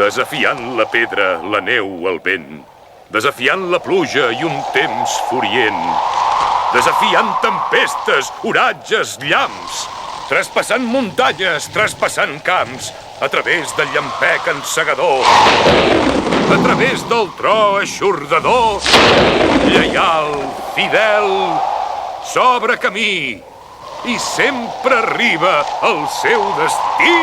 Desafiant la pedra, la neu, el vent. Desafiant la pluja i un temps furient. Desafiant tempestes, oratges, llamps. Traspassant muntanyes, traspassant camps. A través del llampec encegador. A través del tro eixordador. Lleial, fidel, s'obre camí. I sempre arriba al seu destí.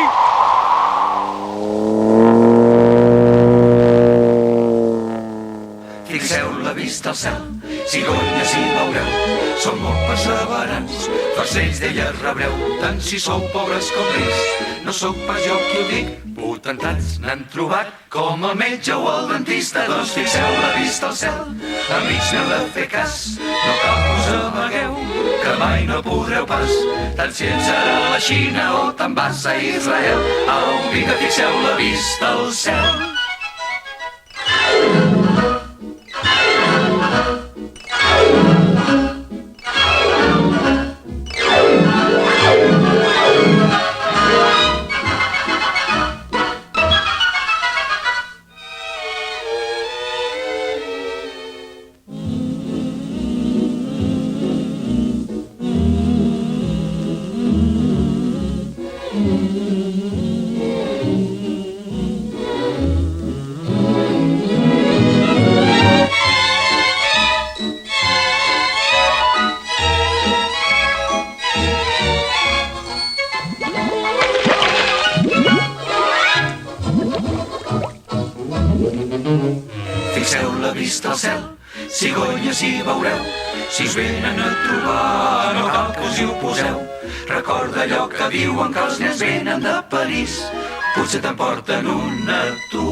Fixeu la vista al cel, cigonyes i veureu, som molt perseverants, farcells d'elles rebreu, tant si sou pobres com rics, no sóc pas jo qui ho dic, potentats n'han trobat, com el metge o el dentista, doncs fixeu la vista al cel, amics n'heu de fer cas, no cal que us amagueu, que mai no podreu pas, tant si ets ara a la Xina o te'n vas a Israel, au, vinga, fixeu la vista al cel. Fixeu la vista al cel, cigonyes i veureu, si us venen a trobar no cal que us hi oposeu. Recorda allò que diuen que els nens venen de París, potser t'emporten un a tu.